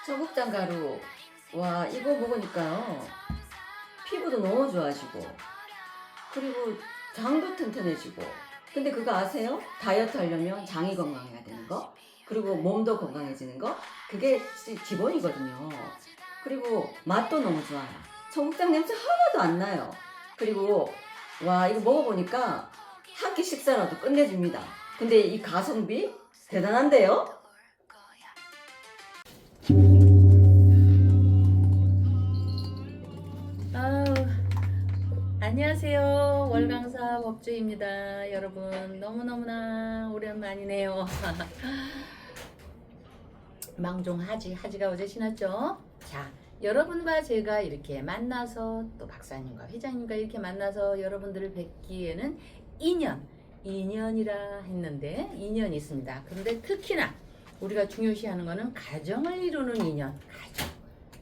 청국장 가루. 와, 이거 먹으니까요. 피부도 너무 좋아지고, 그리고 장도 튼튼해지고. 근데 그거 아세요? 다이어트 하려면 장이 건강해야 되는 거, 그리고 몸도 건강해지는 거. 그게 기본이거든요. 그리고 맛도 너무 좋아요. 청국장 냄새 하나도 안 나요. 그리고 와, 이거 먹어보니까 한 끼 식사라도 끝내줍니다. 근데 이 가성비 대단한데요? 아우, 안녕하세요. 월강사 법주입니다. 여러분, 너무너무나 오랜만이네요. 하지가 어제 지났죠? 자, 여러분과 제가 이렇게 만나서, 또 박사님과 회장님과 이렇게 만나서 여러분들을 뵙기에는 인연이라 했는데, 인연이 있습니다. 그런데 특히나 우리가 중요시하는 거는 가정을 이루는 인연, 가정.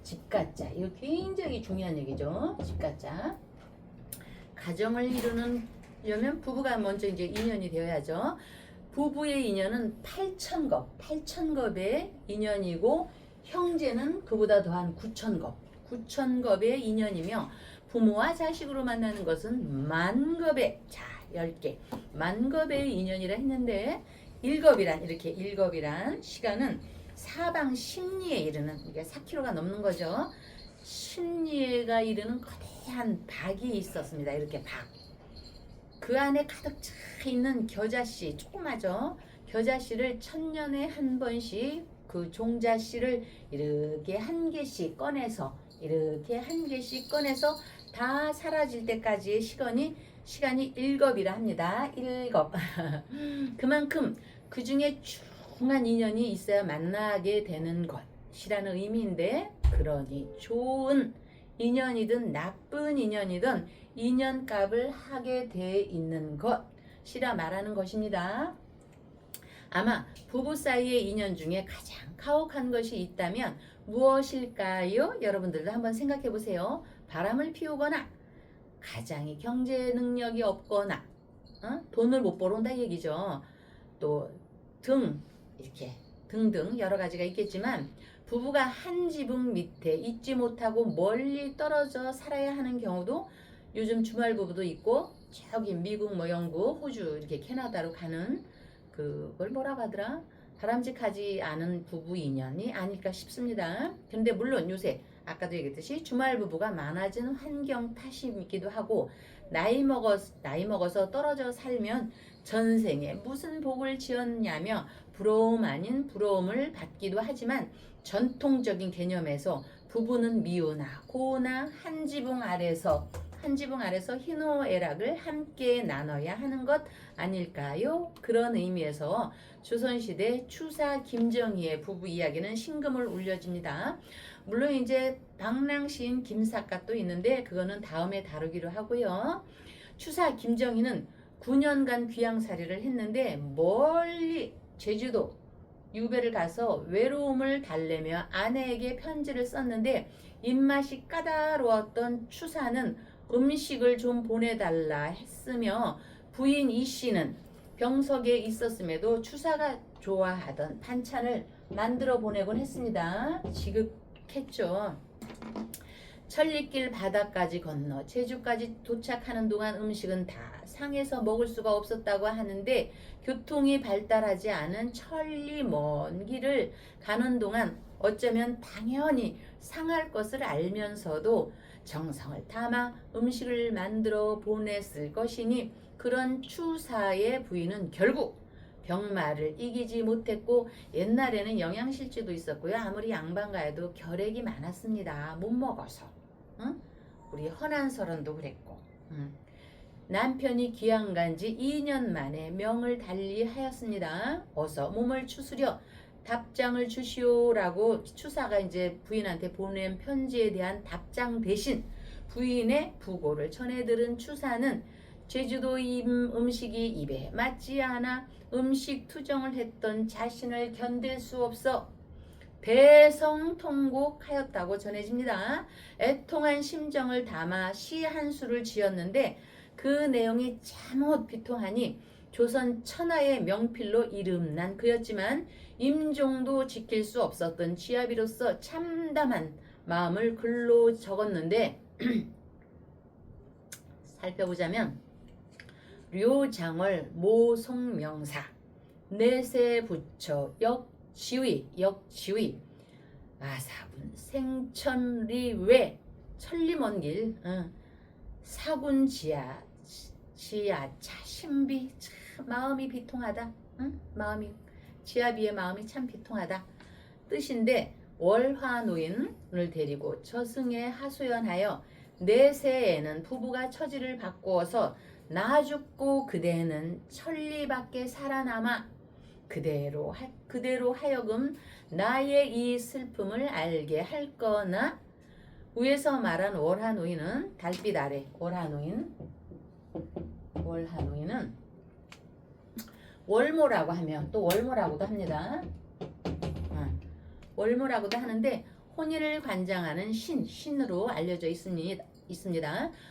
집가자, 이거 굉장히 중요한 얘기죠. 집가자. 가정을 이루려면 부부가 먼저 이제 인연이 되어야죠. 부부의 인연은 8천겁의 인연이고, 형제는 그보다 더한 9천겁의 인연이며, 부모와 자식으로 만나는 것은 만겁의, 자, 10개 만겁의 인연이라 했는데, 일겁이란 시간은 사방 십리에 이르는, 이게 4km가 넘는 거죠. 십리에가 이르는 거대한 박이 있었습니다. 이렇게 박. 그 안에 가득 차 있는 겨자씨, 조그마죠. 겨자씨를 1000년에 한 번씩 그 종자씨를 이렇게 한 개씩 꺼내서 다 사라질 때까지의 시간이 일겁이라 합니다. 일겁. 그만큼 그 중에 중한 인연이 있어야 만나게 되는 것이라는 의미인데, 그러니 좋은 인연이든 나쁜 인연이든 인연값을 하게 돼 있는 것이라 말하는 것입니다. 아마 부부 사이의 인연 중에 가장 가혹한 것이 있다면 무엇일까요? 여러분들도 한번 생각해 보세요. 바람을 피우거나, 가장이 경제 능력이 없거나, 돈을 못 벌어온다 얘기죠. 또 이렇게 등등 여러 가지가 있겠지만, 부부가 한 지붕 밑에 있지 못하고 멀리 떨어져 살아야 하는 경우도 요즘 주말 부부도 있고, 저기 미국, 영국, 호주, 이렇게 캐나다로 가는, 그걸 뭐라고 하더라? 바람직하지 않은 부부 인연이 아닐까 싶습니다. 근데 물론 요새 아까도 얘기했듯이 주말 부부가 많아진 환경 탓이기도 하고, 나이 먹어서 떨어져 살면 전생에 무슨 복을 지었냐며 부러움 아닌 부러움을 받기도 하지만, 전통적인 개념에서 부부는 미우나 고우나 한 지붕 아래서 희노애락을 함께 나눠야 하는 것 아닐까요? 그런 의미에서 조선시대 추사 김정희의 부부 이야기는 신금을 울려줍니다. 물론 이제 방랑시인 김삿갓도 있는데, 그거는 다음에 다루기로 하고요. 추사 김정희는 9년간 귀양살이를 했는데, 멀리 제주도 유배를 가서 외로움을 달래며 아내에게 편지를 썼는데, 입맛이 까다로웠던 추사는 음식을 좀 보내달라 했으며, 부인 이씨는 병석에 있었음에도 추사가 좋아하던 반찬을 만들어 보내곤 했습니다. 지극했죠. 천리길 바다까지 건너 제주까지 도착하는 동안 음식은 다 상해서 먹을 수가 없었다고 하는데, 교통이 발달하지 않은 천리 먼 길을 가는 동안 어쩌면 당연히 상할 것을 알면서도 정성을 담아 음식을 만들어 보냈을 것이니, 그런 추사의 부인은 결국 병마를 이기지 못했고, 옛날에는 영양실조도 있었고요. 아무리 양반 가해도 결핵이 많았습니다. 못 먹어서. 응? 우리 헌안설원도 그랬고. 남편이 귀양 간 지 2년 만에 명을 달리하였습니다. 어서 몸을 추스려 답장을 주시오라고 추사가 이제 부인한테 보낸 편지에 대한 답장 대신 부인의 부고를 전해 들은 추사는 제주도 음식이 입에 맞지 않아 음식 투정을 했던 자신을 견딜 수 없어 대성통곡하였다고 전해집니다. 애통한 심정을 담아 시 한 수를 지었는데, 그 내용이 참못 비통하니 조선 천하의 명필로 이름난 그였지만 임종도 지킬 수 없었던 지아비로서 참담한 마음을 글로 적었는데 살펴보자면 료장월 모송명사 내세부처 역지위 아사분 생천리외 천리먼길 사군지하 지하차 신비 참 마음이 비통하다. 마음이 지아비의 마음이 참 비통하다 뜻인데 월화노인을 데리고 저승에 하소연하여 내세에는 부부가 처지를 바꾸어서 나 죽고 그대는 천리밖에 살아남아 그대로 하여금 나의 이 슬픔을 알게 할 거나 위에서 말한 월화노인은 달빛 아래 월화노인은 월모라고 하면 또 월모라고도 합니다. 월모라고도 하는데 혼인을 관장하는 신으로 알려져 있습니다.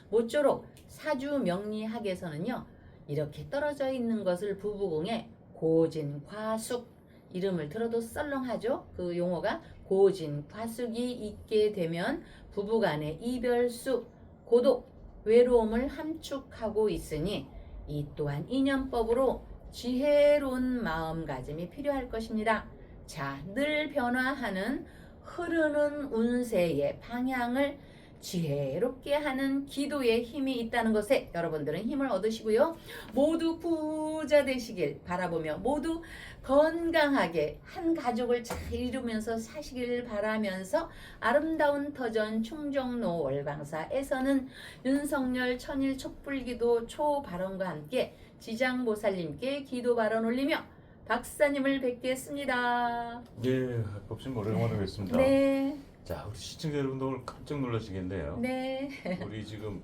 모쪼록 사주 명리학에서는요 이렇게 떨어져 있는 것을 부부궁에 고진과숙 이름을 들어도 썰렁하죠. 그 용어가 고진과숙이 있게 되면 부부간의 이별수 고독 외로움을 함축하고 있으니 이 또한 인연법으로 지혜로운 마음가짐이 필요할 것입니다. 자, 늘 변화하는 흐르는 운세의 방향을 지혜롭게 하는 기도의 힘이 있다는 것에 여러분들은 힘을 얻으시고요. 모두 부자 되시길 바라보며 모두 건강하게 한 가족을 잘 이루면서 사시길 바라면서 아름다운 터전 충정로 월방사에서는 윤석열 천일 촛불기도 초발언과 함께 지장보살님께 기도 발언 올리며 박사님을 뵙겠습니다. 예, 법신 오랜만에 뵙습니다. 네. 자, 우리 시청자 여러분들 오늘 깜짝 놀라시겠네요. 네. 우리 지금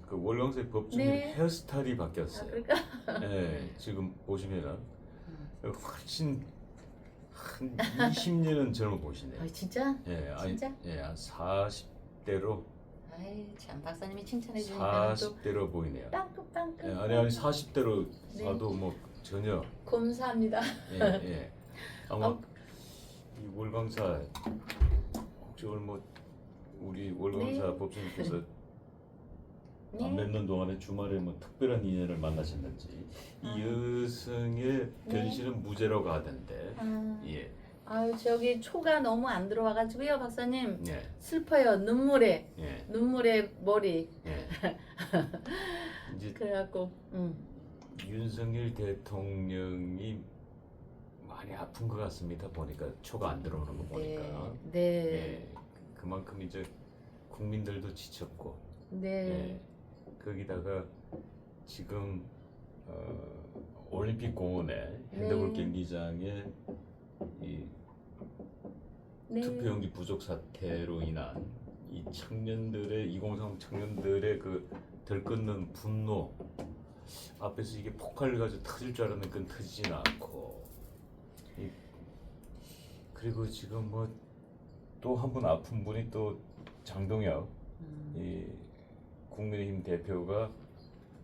그 월광사의 법주님 네. 헤어스타일이 바뀌었어요. 그러니까 예, 지금 보시면은 훨씬 한 20년은 젊어 보시네요. 진짜? 예, 진짜? 예, 한 40대로 아이 참 박사님이 칭찬해 주니까 또 40대로 보이네요. 빵긋빵긋. 예, 아니 40대로 네. 봐도 뭐 전혀 감사합니다. 예, 예. 아마 어. 이 월광사 혹시 오늘 뭐 우리 월광사 네. 법주님께서 네. 안 뵙는 동안에 주말에 뭐 특별한 인연을 만나셨는지 이 여성의 변신은 무죄라고 하던데 예, 아유 저기 초가 너무 안 들어와가지고요 박사님 예, 슬퍼요. 눈물에 예, 머리 예. 이제 그래갖고 윤석열 대통령이 많이 아픈 것 같습니다. 보니까 초가 안 들어오는 거 보니까 네. 예, 그만큼 이제 국민들도 지쳤고 네. 예, 거기다가 지금 올림픽 공원에 핸드볼 경기장에 이 네. 투표용지 부족 사태로 인한 이 청년들의 2030 청년들의 그 들끓는 분노 앞에서 이게 폭발을 가지고 터질 줄 알았는데 그건 터지진 않고 그리고 지금 뭐 또 한 분 아픈 분이 또 장동혁 이 국민의힘 대표가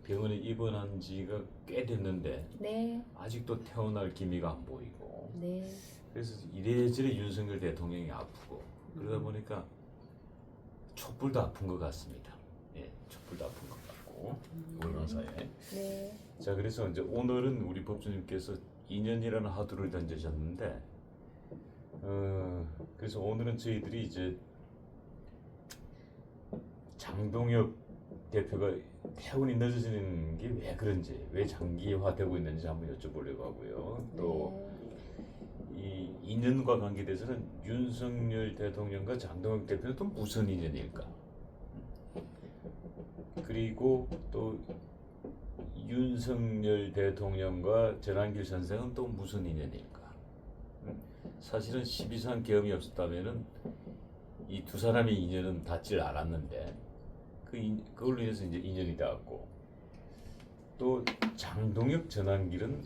병원에 입원한 지가 꽤 됐는데 네. 아직도 태어날 기미가 안 보이고 네. 그래서 이래저래 윤석열 대통령이 아프고 그러다 보니까 촛불도 아픈 것 같습니다. 예, 촛불도 아픈 것 같고 월광사에. 네. 자, 그래서 이제 오늘은 우리 법주님께서 인연이라는 화두를 던지셨는데 그래서 오늘은 저희들이 이제 장동혁 대표가 퇴원이 늦어지는 게 왜 그런지, 왜 장기화되고 있는지 한번 여쭤보려고 하고요. 또 이 인연과 관계돼서는 윤석열 대통령과 장동혁 대표는 또 무슨 인연일까? 그리고 또 윤석열 대통령과 전한길 선생은 또 무슨 인연일까? 사실은 12상 계엄이 없었다면은 이 두 사람의 인연은 닿질 않았는데 그걸로 인해서 이제 인연이 닿았고 또 장동혁 전한길은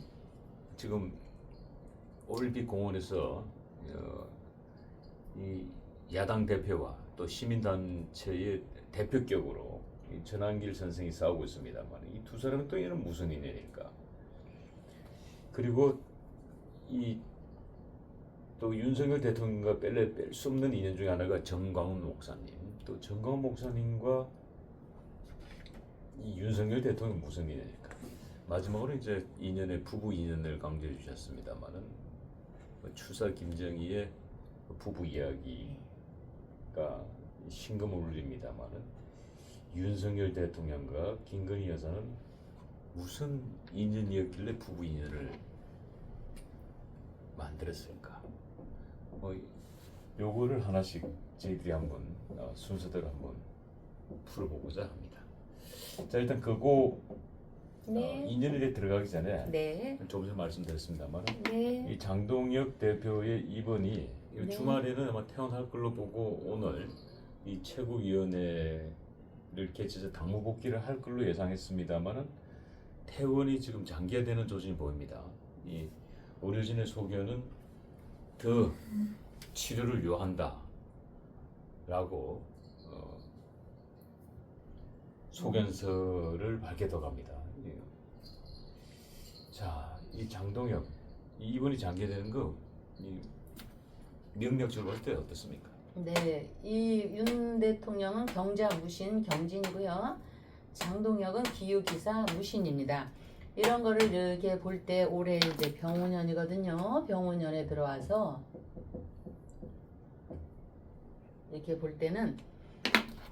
지금 올림픽 공원에서 이 야당 대표와 또 시민단체의 대표격으로 이 전한길 선생이 싸우고 있습니다만 이 두 사람은 또 얘는 무슨 인연일까? 그리고 이 또 윤석열 대통령과 뺄 수 없는 인연 중에 하나가 정광훈 목사님. 또 정광훈 목사님과 이 윤석열 대통령 무슨 인연일까? 마지막으로 이제 인연의 부부 인연을 강조해 주셨습니다만은 추사 김정희의 부부 이야기가 신금을 울립니다만은 윤석열 대통령과 김건희 여사는 무슨 인연이었길래 부부 인연을 만들었을까? 뭐 요거를 하나씩 저희들이 한번 순서대로 한번 풀어보고자 합니다. 자, 일단 그거 네. 인연에 대해 들어가기 전에 네. 조금 전에 말씀드렸습니다만 네. 이 장동혁 대표의 입원이 네. 주말에는 아마 퇴원할 걸로 보고 오늘 이 최고위원회를 개최해서 당무 복귀를 할 걸로 예상했습니다만은 퇴원이 지금 장기화되는 조짐이 보입니다. 이 의료진의 소견은 더 치료를 요한다라고 소견서를 밝혀도 갑니다. 예. 자, 이 장동혁 이 입원이 장기화되는 거 이 명령적으로 볼 때 어떻습니까? 네, 이 윤 대통령은 경자 무신 경진이고요. 장동혁은 기후기사 무신입니다. 이런 거를 이렇게 볼 때 올해 이제 병오년이거든요. 병오년에 들어와서 이렇게 볼 때는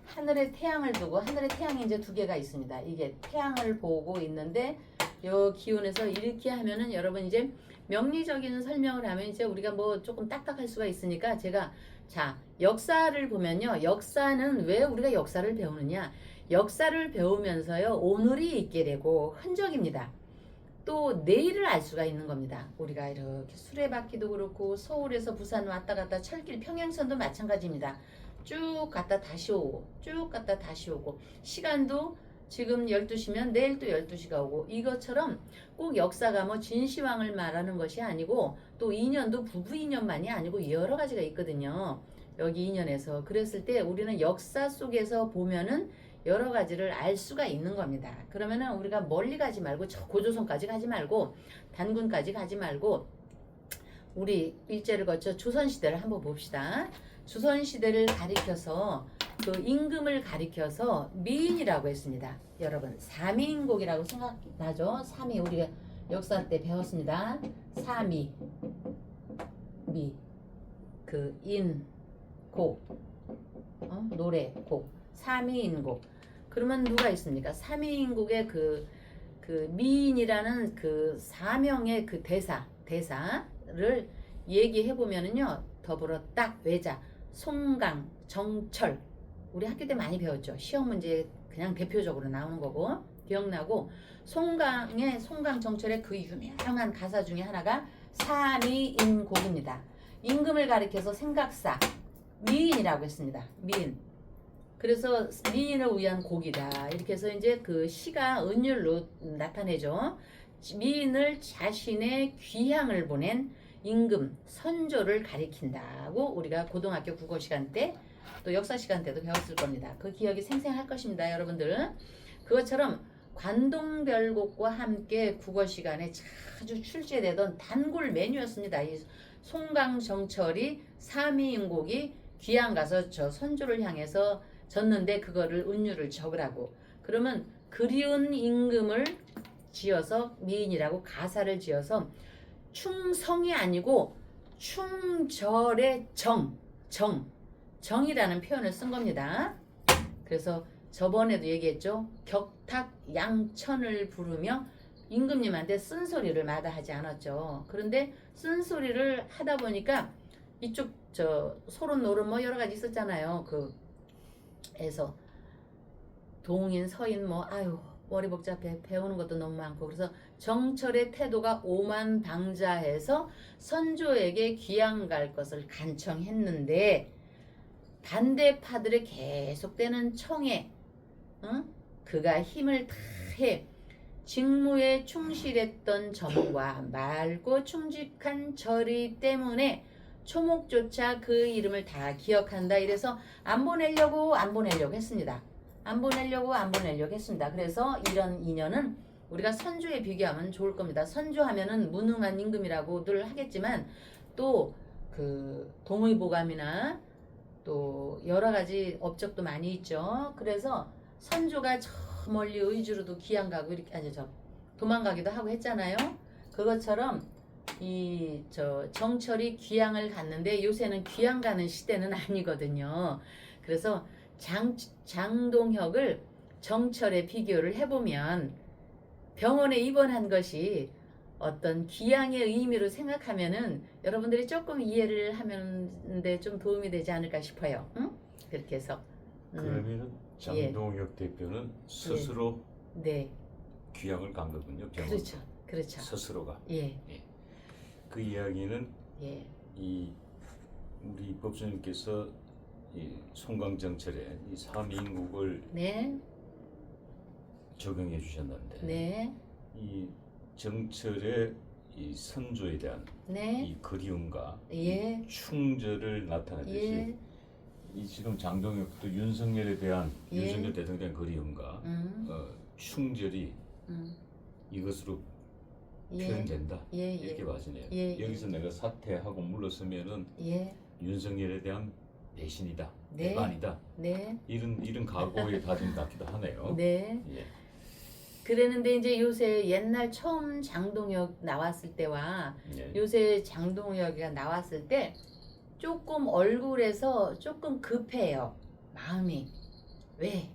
하늘에 태양을 두고 하늘에 태양이 이제 두 개가 있습니다. 이게 태양을 보고 있는데 요 기운에서 이렇게 하면은 여러분 이제 명리적인 설명을 하면 이제 우리가 뭐 조금 딱딱할 수가 있으니까 제가 자 역사를 보면요. 역사는 왜 우리가 역사를 배우느냐? 역사를 배우면서요. 오늘이 있게 되고 흔적입니다. 또 내일을 알 수가 있는 겁니다. 우리가 이렇게 수레바퀴도 그렇고 서울에서 부산 왔다 갔다 철길 평행선도 마찬가지입니다. 쭉 갔다 다시 오고 쭉 갔다 다시 오고 시간도 지금 12시면 내일 또 12시가 오고 이것처럼 꼭 역사가 뭐 진시황을 말하는 것이 아니고 또 인연도 부부 인연만이 아니고 여러 가지가 있거든요. 여기 인연에서 그랬을 때 우리는 역사 속에서 보면은 여러 가지를 알 수가 있는 겁니다. 그러면은 우리가 멀리 가지 말고 저 고조선까지 가지 말고 단군까지 가지 말고 우리 일제를 거쳐 조선시대를 한번 봅시다. 조선시대를 가리켜서 그 임금을 가리켜서 미인이라고 했습니다. 여러분 삼위인곡이라고 생각나죠? 삼위 우리가 역사 때 배웠습니다. 삼위 미 그 인 곡 노래 곡 삼위인곡 그러면 누가 있습니까? 삼위인곡의 그 미인이라는 그 사명의 그 대사를 얘기해 보면은요 더불어 딱 외자 송강 정철 우리 학교 때 많이 배웠죠. 시험 문제 그냥 대표적으로 나오는 거고 기억나고 송강의 송강정철의 그 유명한 가사 중에 하나가 삼위인곡입니다. 임금을 가리켜서 생각사 미인이라고 했습니다. 미인. 그래서 미인을 위한 곡이다. 이렇게 해서 이제 그 시가 은율로 나타내죠. 미인을 자신의 귀향을 보낸 임금, 선조를 가리킨다고 우리가 고등학교 국어 시간 때 또 역사 시간 때도 배웠을 겁니다. 그 기억이 생생할 것입니다. 여러분들. 그것처럼 관동별곡과 함께 국어 시간에 자주 출제되던 단골 메뉴였습니다. 이 송강정철이 삼위인곡이 귀양 가서 저 선조를 향해서 졌는데 그거를 은유를 적으라고. 그러면 그리운 임금을 지어서 미인이라고 가사를 지어서 충성이 아니고 충절의 정이라는 표현을 쓴 겁니다. 그래서 저번에도 얘기했죠. 격탁양천을 부르며 임금님한테 쓴소리를 마다하지 않았죠. 그런데 쓴소리를 하다 보니까 이쪽 저 소론 노론 뭐 여러 가지 있었잖아요. 그에서 동인 서인 뭐 아유 머리 복잡해 배우는 것도 너무 많고 그래서 정철의 태도가 오만방자해서 선조에게 귀양 갈 것을 간청했는데 반대파들의 계속되는 청에 그가 힘을 다해 직무에 충실했던 점과 맑고 충직한 절이 때문에 초목조차 그 이름을 다 기억한다. 이래서 안 보내려고 했습니다. 안 보내려고 했습니다. 그래서 이런 인연은 우리가 선조에 비교하면 좋을 겁니다. 선조하면은 무능한 임금이라고들 하겠지만 또 그 동의보감이나 또 여러 가지 업적도 많이 있죠. 그래서 선조가 저 멀리 의주로도 귀양 가고 이렇게 아니 저 도망가기도 하고 했잖아요. 그것처럼 이 저 정철이 귀양을 갔는데 요새는 귀양 가는 시대는 아니거든요. 그래서 장동혁을 정철에 비교를 해보면 병원에 입원한 것이 어떤 귀양의 의미로 생각하면은 여러분들이 조금 이해를 하는데 좀 도움이 되지 않을까 싶어요. 응? 그렇게 해서 그러면은 장동혁 대표는 스스로 네, 귀향을 간 거군요. 병원. 그렇죠, 그렇죠. 스스로가. 예, 그 이야기는 예, 이 우리 법조님께서 이 송강정철의 이 삼인국을 네, 적용해 주셨는데 네, 이 정철의 이 선조에 대한 네, 이 그리움과 예, 이 충절을 나타내듯이 예, 이 지금 장동혁도 윤석열에 대한 예. 윤석열 대통령에 대한 그리움과 충절이 이것으로 예, 표현된다 예, 이렇게 예, 봐지네요. 예, 여기서 내가 사퇴하고 물러서면은 예, 윤석열에 대한 배신이다, 네. 배반이다 네, 이런 각오의 다짐 같기도 하네요. 네. 예. 그랬는데 이제 요새 옛날 처음 장동혁 나왔을 때와 예. 요새 장동혁이가 나왔을 때 조금 얼굴에서 조금 급해요. 마음이. 왜?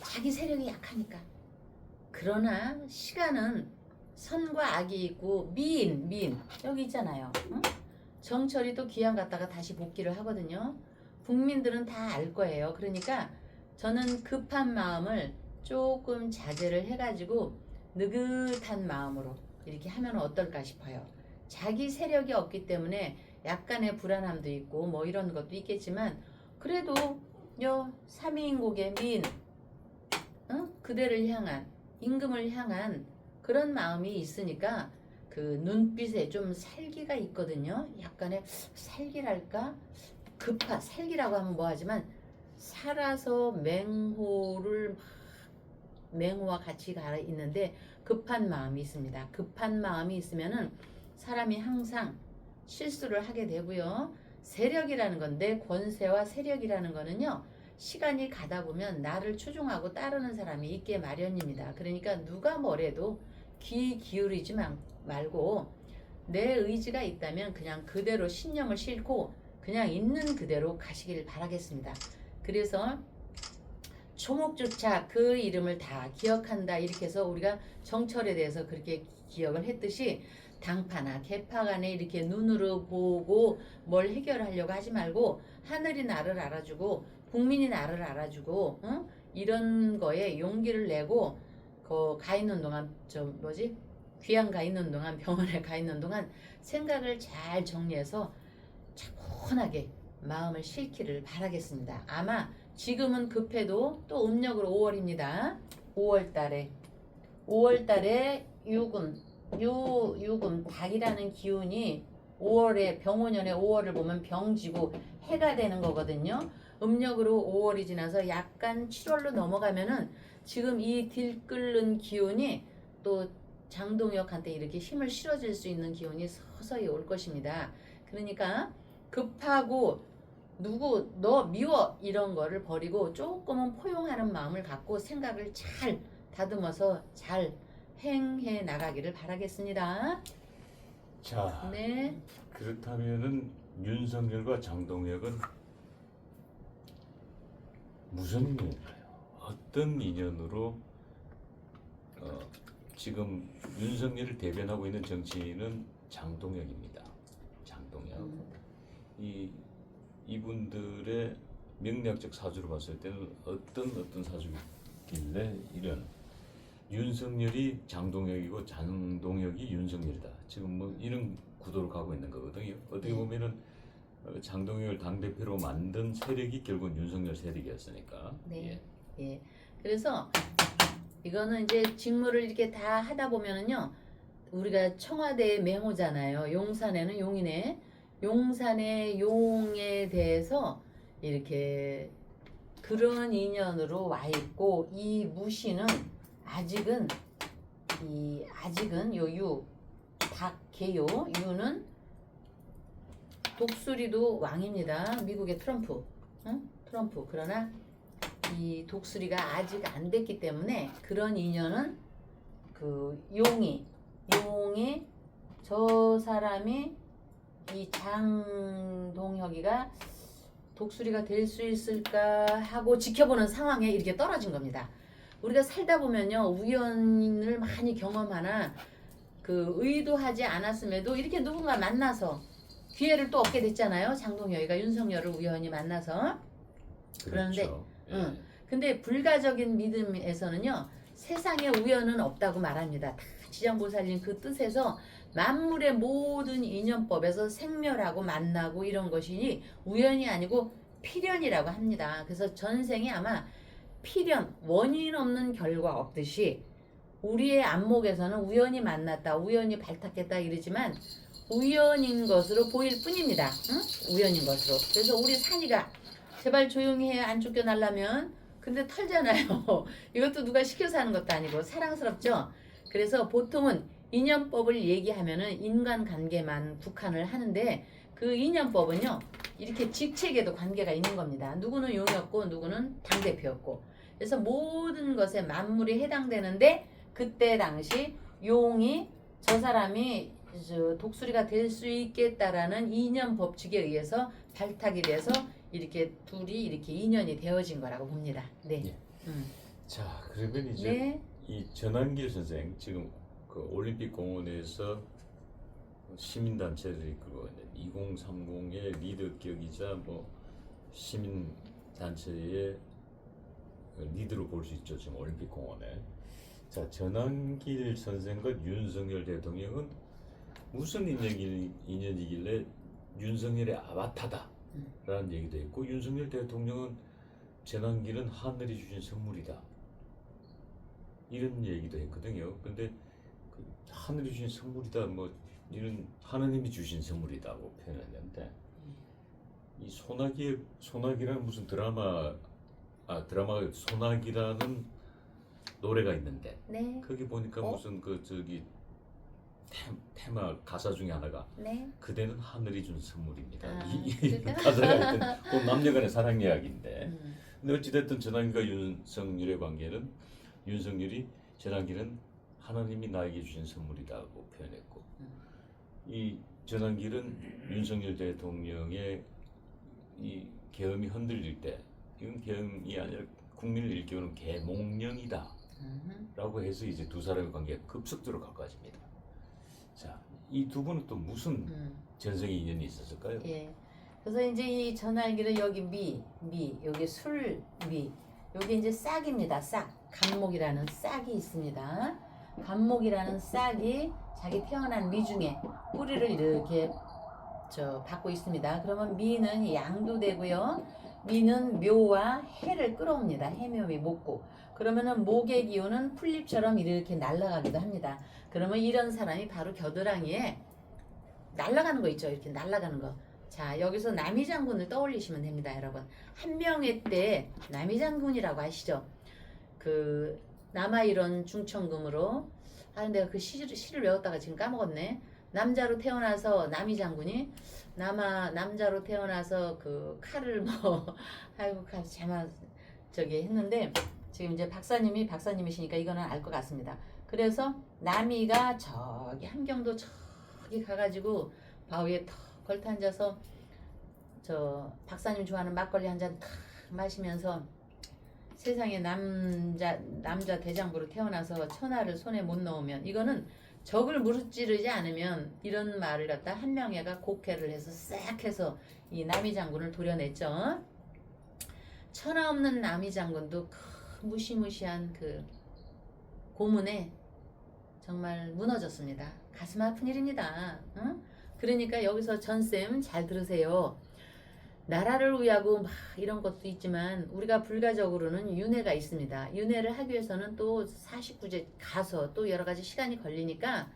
자기 세력이 약하니까. 그러나 시간은 선과 악이 있고 미인 여기 있잖아요. 응? 정철이 또 귀양 갔다가 다시 복귀를 하거든요. 국민들은 다 알 거예요. 그러니까 저는 급한 마음을 조금 자제를 해가지고 느긋한 마음으로 이렇게 하면 어떨까 싶어요. 자기 세력이 없기 때문에 약간의 불안함도 있고 뭐 이런 것도 있겠지만 그래도 요 삼위인국의 미인 그대를 향한 임금을 향한 그런 마음이 있으니까 그 눈빛에 좀 살기가 있거든요. 약간의 살기랄까? 살기라고 하면 뭐하지만 살아서 맹호와 같이 가 있는데 급한 마음이 있습니다. 급한 마음이 있으면은 사람이 항상 실수를 하게 되고요. 세력이라는 건 내 권세와 세력이라는 거는요. 시간이 가다 보면 나를 추종하고 따르는 사람이 있게 마련입니다. 그러니까 누가 뭐래도 귀 기울이지 말고 내 의지가 있다면 그냥 그대로 신념을 싣고 그냥 있는 그대로 가시길 바라겠습니다. 그래서 초목조차 그 이름을 다 기억한다 이렇게 해서 우리가 정철에 대해서 그렇게 기억을 했듯이 당파나 개파 간에 이렇게 눈으로 보고 뭘 해결하려고 하지 말고 하늘이 나를 알아주고 국민이 나를 알아주고 이런 거에 용기를 내고 그 가 있는 동안 귀양 가 있는 동안 병원에 가 있는 동안 생각을 잘 정리해서 차분하게 마음을 싣기를 바라겠습니다. 아마 지금은 급해도 또 음력으로 5월입니다. 5월달에 유금 닭이라는 기운이 5월에 병오년에 5월을 보면 병지고 해가 되는 거거든요. 음력으로 5월이 지나서 약간 7월로 넘어가면은 지금 이 들끓는 기운이 또 장동혁한테 이렇게 힘을 실어줄 수 있는 기운이 서서히 올 것입니다. 그러니까 급하고 누구 너 미워 이런 거를 버리고 조금은 포용하는 마음을 갖고 생각을 잘 다듬어서 잘 행해 나가기를 바라겠습니다. 자, 네. 그렇다면은 윤석열과 장동혁은 무슨 인연일까요? 어떤 인연으로 지금 윤석열을 대변하고 있는 정치인은 장동혁입니다. 장동혁. 이분들의 명리학적 사주를 봤을 때는 어떤 사주길래 이런 윤석열이 장동혁이고 장동혁이 윤석열이다. 지금 뭐 이런 구도로 가고 있는 거거든요. 어떻게 보면은 장동혁을 당대표로 만든 세력이 결국은 윤석열 세력이었으니까. 네. 예. 그래서 이거는 이제 직무를 이렇게 다 하다 보면은요. 우리가 청와대의 맹호잖아요. 용산에는 용이네. 용산의 용에 대해서 이렇게 그런 인연으로 와 있고 이 무신은 아직은 요 닭개요 유는 독수리도 왕입니다. 미국의 트럼프, 응? 트럼프. 그러나 이 독수리가 아직 안 됐기 때문에 그런 인연은 그 용이 저 사람이 이 장동혁이가 독수리가 될 수 있을까 하고 지켜보는 상황에 이렇게 떨어진 겁니다. 우리가 살다 보면요 우연을 많이 경험하나 그 의도하지 않았음에도 이렇게 누군가 만나서 기회를 또 얻게 됐잖아요. 장동혁이가 윤석열을 우연히 만나서. 그런데 그렇죠. 응. 근데 불가적인 믿음에서는요 세상에 우연은 없다고 말합니다. 다 지장보살님 그 뜻에서 만물의 모든 인연법에서 생멸하고 만나고 이런 것이 우연이 아니고 필연이라고 합니다. 그래서 전생에 아마 필연, 원인 없는 결과 없듯이 우리의 안목에서는 우연히 만났다, 우연히 발탁했다 이러지만 우연인 것으로 보일 뿐입니다. 응? 우연인 것으로. 그래서 우리 산이가 제발 조용히 해 안 쫓겨나려면 근데 털잖아요. 이것도 누가 시켜서 하는 것도 아니고 사랑스럽죠. 그래서 보통은 인연법을 얘기하면은 인간관계만 국한을 하는데 그 인연법은요 이렇게 직책에도 관계가 있는 겁니다. 누구는 용이었고 누구는 당대표였고 그래서 모든 것에 만물이 해당되는데 그때 당시 용이 저 사람이 독수리가 될 수 있겠다라는 인연 법칙에 의해서 발탁이 돼서 이렇게 둘이 이렇게 인연이 되어진 거라고 봅니다. 네. 예. 자, 그러면 이제 네. 이 전환길 선생 지금 그 올림픽 공원에서 시민단체를 이끌고 있는 2030의 리더격이자 뭐 시민단체의 리더로 볼 수 있죠. 지금 올림픽 공원에. 자, 전환길 선생과 윤석열 대통령은 무슨 인연이길래 윤석열의 아바타다라는 얘기도 했고 윤석열 대통령은 전환길은 하늘이 주신 선물이다 이런 얘기도 했거든요. 근데 그 하늘이 주신 선물이다 뭐 이런 하느님이 주신 선물이다고 표현했는데 이 소나기라는 무슨 드라마 소나기라는 노래가 있는데 네. 거기 보니까 무슨 그 저기 테마 가사 중에 하나가 네. 그대는 하늘이 준 선물입니다. 아, 이 그러니까? 가사가 하여튼 그 남녀간의 사랑 이야기인데 근데 어찌됐든 전환기와 윤석열의 관계는 윤석열이 전환기는 하나님이 나에게 주신 선물이다고 표현했고 이 전환길은 윤석열 대통령의 이 계엄이 흔들릴 때 이건 계엄이 아니라 국민을 일깨우는 계몽령이다 라고 해서 이제 두 사람의 관계가 급속도로 가까워집니다. 자, 이 두 분은 또 무슨 전생의 인연이 있었을까요? 예. 그래서 이제 이 전환기는 여기 여기 술미, 여기 이제 싹입니다. 싹. 간목이라는 싹이 있습니다. 간목이라는 싹이 자기 태어난 미 중에 뿌리를 이렇게 받고 있습니다. 그러면 미는 양도되고요. 미는 묘와 해를 끌어옵니다. 해묘미 목고. 그러면은 목의 기운은 풀잎처럼 이렇게 날아가기도 합니다. 그러면 이런 사람이 바로 겨드랑이에 날아가는 거 있죠. 이렇게 날아가는 거. 자, 여기서 남이장군을 떠올리시면 됩니다, 여러분. 한명회 때 남이장군이라고 아시죠? 그 남아이론 중천금으로 내가 그 시를 외웠다가 지금 까먹었네. 남자로 태어나서 남이장군이 남자로 태어나서 그 칼을 아이고 제만 했는데 지금 이제 박사님이시니까 이거는 알 것 같습니다. 그래서 남이가 저기 함경도 저기 가가지고 바위에 턱 걸터 앉아서 저 박사님 좋아하는 막걸리 한 잔 탁 마시면서 세상에 남자 대장부로 태어나서 천하를 손에 못 넣으면 이거는 적을 무찌르지 않으면 이런 말을 갖다 한명회가 곡해를 해서 싹 해서 이 남이장군을 도려냈죠. 천하 없는 남이장군도 그 무시무시한 그 고문에 정말 무너졌습니다. 가슴 아픈 일입니다. 응? 그러니까 여기서 전쌤 잘 들으세요. 나라를 위하고 막 이런 것도 있지만 우리가 불가적으로는 윤회가 있습니다. 윤회를 하기 위해서는 또 49제 가서 또 여러 가지 시간이 걸리니까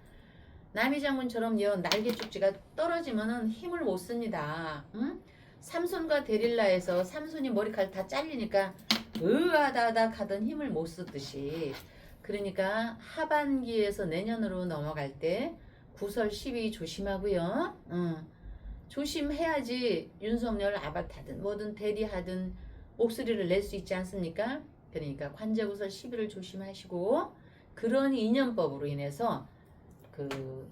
남이장군처럼 날개 쪽지가 떨어지면은 힘을 못 씁니다. 응? 삼손과 데릴라에서 삼손이 머리칼 다 잘리니까 으아다닥 하던 힘을 못 쓰듯이 그러니까 하반기에서 내년으로 넘어갈 때 구설 시비 조심하고요. 조심해야지 윤석열 아바타든 뭐든 대리하든 목소리를 낼 수 있지 않습니까? 그러니까 관제구설 시비를 조심하시고, 그런 인연법으로 인해서 그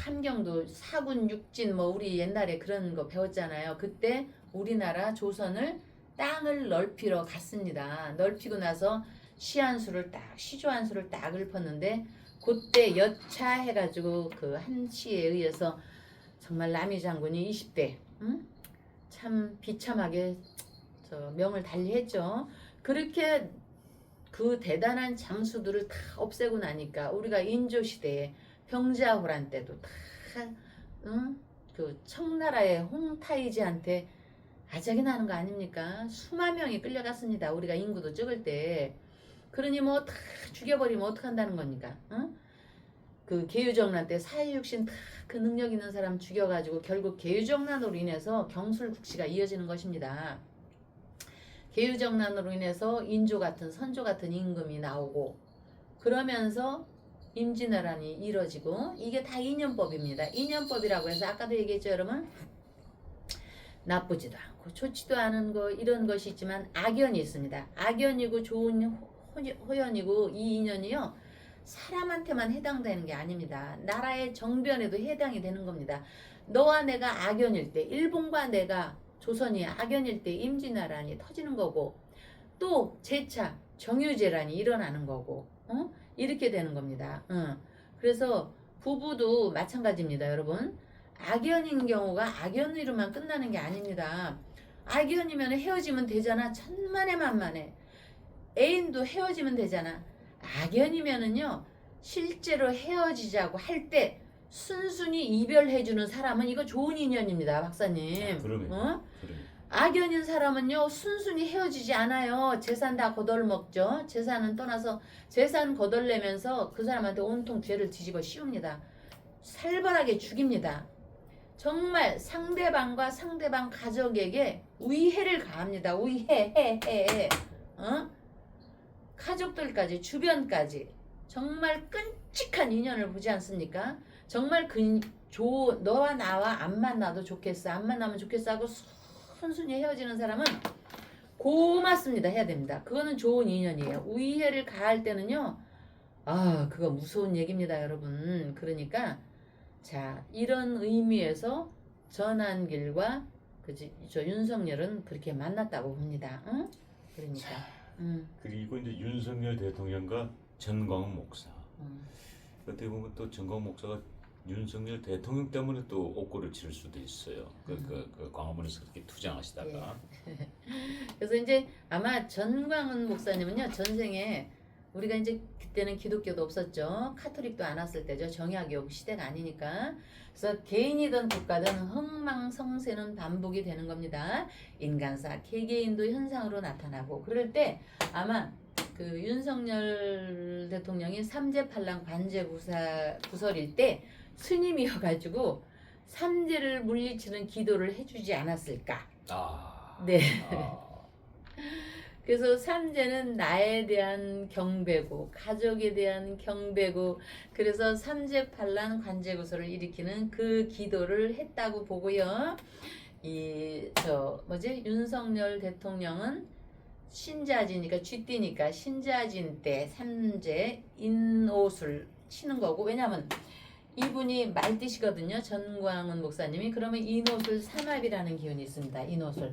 함경도 사군 육진 뭐 우리 옛날에 그런 거 배웠잖아요. 그때 우리나라 조선을 땅을 넓히러 갔습니다. 넓히고 나서 시조한수를 딱 읊었는데, 그때 여차해가지고 그 한시에 의해서 정말 남이 장군이 20대 참 비참하게 저 명을 달리했죠. 그렇게 그 대단한 장수들을 다 없애고 나니까 우리가 인조시대에 병자호란 때도 다 그 청나라의 홍타이지한테 아작이 나는 거 아닙니까? 수만 명이 끌려갔습니다. 우리가 인구도 적을 때. 그러니 뭐 다 죽여버리면 어떡한다는 겁니까? 그 계유정난 때 사회육신 다 그 능력 있는 사람 죽여가지고 결국 계유정난으로 인해서 경술국시가 이어지는 것입니다. 계유정난으로 인해서 인조 같은 선조 같은 임금이 나오고, 그러면서 임진왜란이 이뤄지고, 이게 다 인연법입니다. 인연법이라고 해서 아까도 얘기했죠, 여러분. 나쁘지도 않고 좋지도 않은 거 이런 것이 있지만 악연이 있습니다. 악연이고 좋은 호연이고 이 인연이요, 사람한테만 해당되는 게 아닙니다. 나라의 정변에도 해당이 되는 겁니다. 너와 내가 악연일 때, 일본과 내가 조선이 악연일 때 임진왜란이 터지는 거고, 또 제차 정유재란이 일어나는 거고, 이렇게 되는 겁니다. 그래서 부부도 마찬가지입니다, 여러분. 악연인 경우가 악연으로만 끝나는 게 아닙니다. 악연이면 헤어지면 되잖아. 천만에 만만해. 애인도 헤어지면 되잖아. 악연이면은요, 실제로 헤어지자고 할 때 순순히 이별해주는 사람은 이거 좋은 인연입니다, 박사님. 그러면. 악연인 사람은요, 순순히 헤어지지 않아요. 재산 다 거덜먹죠. 재산은 떠나서 재산 거덜내면서 그 사람한테 온통 죄를 뒤집어 씌웁니다. 살벌하게 죽입니다. 정말 상대방과 상대방 가족에게 위해를 가합니다. 위해. 가족들까지, 주변까지 정말 끔찍한 인연을 보지 않습니까? 정말 너와 나와 안 만나도 좋겠어, 안 만나면 좋겠어 하고 순순히 헤어지는 사람은 고맙습니다 해야 됩니다. 그거는 좋은 인연이에요. 위해를 가할 때는요, 그거 무서운 얘기입니다, 여러분. 그러니까 자, 이런 의미에서 전한길과 저 윤석열은 그렇게 만났다고 봅니다. 그러니까. 그리고 이제 윤석열 대통령과 전광훈 목사. 어떻게 보면 또 전광훈 목사가 윤석열 대통령 때문에 또 옥고를 치를 수도 있어요. 그 광화문에서 그렇게 투쟁하시다가. 예. 그래서 이제 아마 전광훈 목사님은요, 전생에 우리가 이제 그때는 기독교도 없었죠. 카톨릭도 안 왔을 때죠. 정약용 시대가 아니니까. 그래서 개인이든 국가든 흥망성쇠는 반복이 되는 겁니다. 인간사, 개개인도 현상으로 나타나고, 그럴 때 아마 그 윤석열 대통령이 삼재팔랑 관제구설일 때 스님이어가지고 삼재를 물리치는 기도를 해주지 않았을까. 네. 그래서 삼재는 나에 대한 경배고, 가족에 대한 경배고, 그래서 삼재팔랑 관제구설을 일으키는 그 기도를 했다고 보고요. 윤석열 대통령은 신자지니까, 쥐띠니까 신자진 때 삼재 인옷을 치는 거고, 왜냐면 이분이 말띠시거든요, 전광훈 목사님이. 그러면 인옷을 삼합이라는 기운이 있습니다. 인옷을.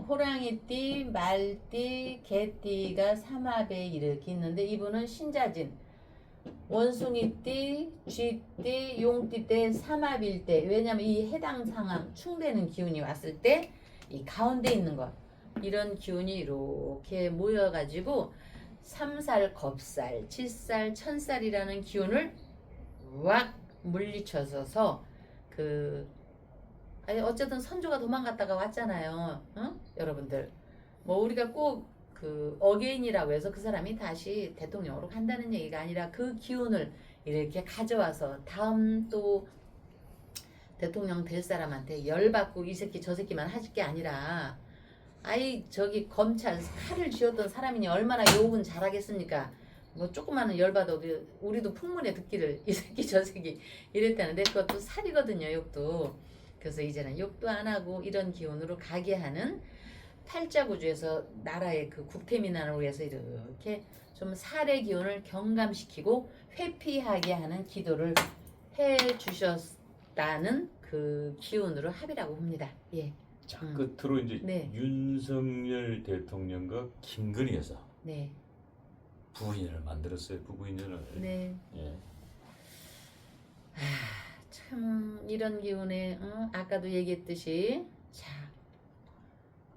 호랑이띠, 말띠, 개띠가 삼합에 이렇게 있는데, 이분은 신자진, 원숭이띠, 쥐띠, 용띠 때 삼합일 때, 왜냐면 이 해당 상황 충되는 기운이 왔을 때 이 가운데 있는 것, 이런 기운이 이렇게 모여가지고 삼살, 겁살, 칠살, 천살이라는 기운을 왁 물리쳐서 어쨌든 선조가 도망갔다가 왔잖아요. 여러분들. 뭐 우리가 꼭 그 어게인이라고 해서 그 사람이 다시 대통령으로 간다는 얘기가 아니라, 그 기운을 이렇게 가져와서 다음 또 대통령 될 사람한테 열받고 이 새끼 저 새끼만 하실 게 아니라 아이 저기 검찰 칼을 쥐었던 사람이니 얼마나 욕은 잘하겠습니까? 뭐 조그마한 열받아도 우리도 풍문에 듣기를 이 새끼 저 새끼 이랬다는데 그것도 살이거든요, 욕도. 그래서 이제는 욕도 안 하고 이런 기운으로 가게 하는 팔자구주에서 나라의 그 국태민안을 위해서 이렇게 좀 살의 기운을 경감시키고 회피하게 하는 기도를 해 주셨다는 그 기운으로 합이라고 봅니다. 예. 자, 끝으로 이제 네. 윤석열 대통령과 김건희 여사 네. 부부 인연을 만들었어요. 부부 인연을. 네. 예. 참 이런 기운에 아까도 얘기했듯이 자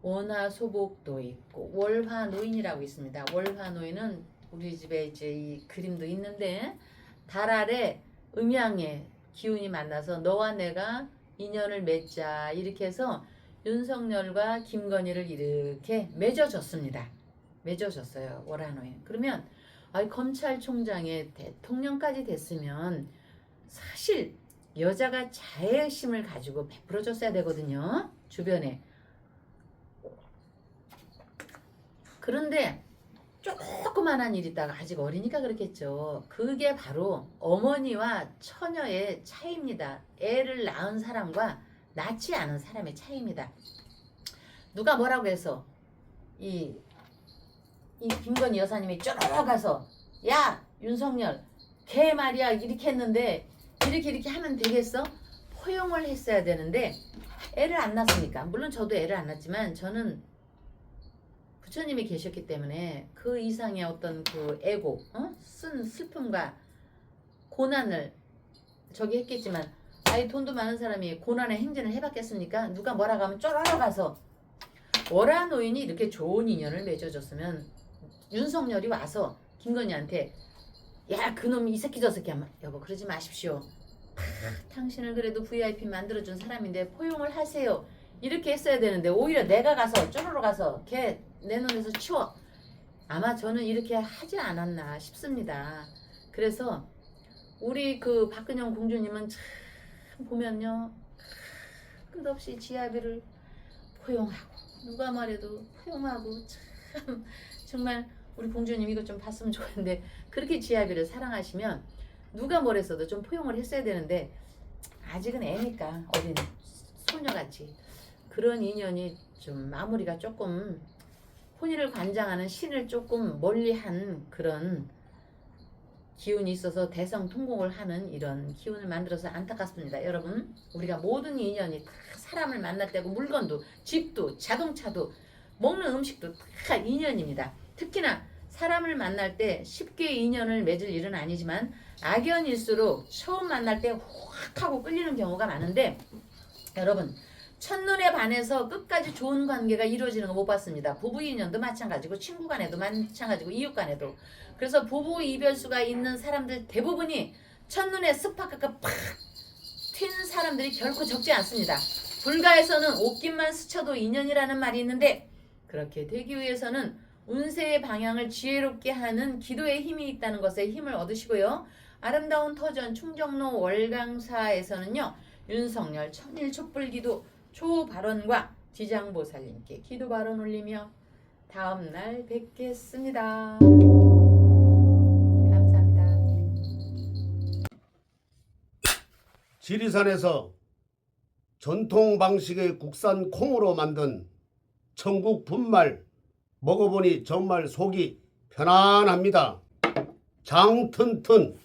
원화소복도 있고 월화노인이라고 있습니다. 월화노인은 우리 집에 이제 이 그림도 있는데 달 아래 음양의 기운이 만나서 너와 내가 인연을 맺자 이렇게 해서 윤석열과 김건희를 이렇게 맺어줬습니다. 맺어줬어요. 월화노인. 그러면 검찰총장의 대통령까지 됐으면 사실 여자가 자애심을 가지고 베풀어줬어야 되거든요. 주변에. 그런데 조그만한 일이 있다가 아직 어리니까 그렇겠죠. 그게 바로 어머니와 처녀의 차이입니다. 애를 낳은 사람과 낳지 않은 사람의 차이입니다. 누가 뭐라고 해서 이 김건희 여사님이 쪼르르 가서 야 윤석열 걔 말이야 이렇게 했는데 이렇게 하면 되겠어? 포용을 했어야 되는데 애를 안 낳았으니까. 물론 저도 애를 안 낳았지만 저는 부처님이 계셨기 때문에 그 이상의 어떤 그 애고 쓴 슬픔과 고난을 저기 했겠지만 돈도 많은 사람이 고난의 행진을 해봤겠습니까? 누가 뭐라고 하면 쪼르르 가서 월화노인이 이렇게 좋은 인연을 맺어줬으면 윤석열이 와서 김건희한테 야 그놈 이 새끼 저 새끼 하면 여보 그러지 마십시오. 당신을 그래도 VIP 만들어준 사람인데 포용을 하세요. 이렇게 했어야 되는데 오히려 내가 가서 쪼르르 가서 걔 내 눈에서 치워. 아마 저는 이렇게 하지 않았나 싶습니다. 그래서 우리 그 박근영 공주님은 참 보면요 끝없이 지아비를 포용하고 누가 말해도 포용하고 참 정말 우리 공주님 이거 좀 봤으면 좋겠는데 그렇게 지아비를 사랑하시면 누가 뭐랬어도 좀 포용을 했어야 되는데 아직은 애니까 어린 소녀같이 그런 인연이 좀 마무리가 조금 혼인을 관장하는 신을 조금 멀리한 그런 기운이 있어서 대성통곡을 하는 이런 기운을 만들어서 안타깝습니다. 여러분 우리가 모든 인연이 다 사람을 만날 때고 물건도 집도 자동차도 먹는 음식도 다 인연입니다. 특히나 사람을 만날 때 쉽게 인연을 맺을 일은 아니지만 악연일수록 처음 만날 때 확 하고 끌리는 경우가 많은데 여러분 첫눈에 반해서 끝까지 좋은 관계가 이루어지는 거 못 봤습니다. 부부 인연도 마찬가지고 친구 간에도 마찬가지고 이웃 간에도. 그래서 부부 이별수가 있는 사람들 대부분이 첫눈에 스파크가 팍 튄 사람들이 결코 적지 않습니다. 불가에서는 옷깃만 스쳐도 인연이라는 말이 있는데 그렇게 되기 위해서는 운세의 방향을 지혜롭게 하는 기도의 힘이 있다는 것에 힘을 얻으시고요. 아름다운 터전 충정로 월강사에서는요. 윤석열 천일 촛불기도 초발언과 지장보살님께 기도 발언 올리며 다음날 뵙겠습니다. 감사합니다. 지리산에서 전통 방식의 국산 콩으로 만든 천국 분말 먹어보니 정말 속이 편안합니다. 장 튼튼,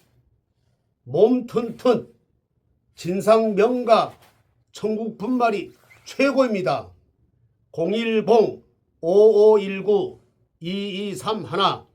몸 튼튼, 진상 명가 천국 분말이 최고입니다. 010-5519-2231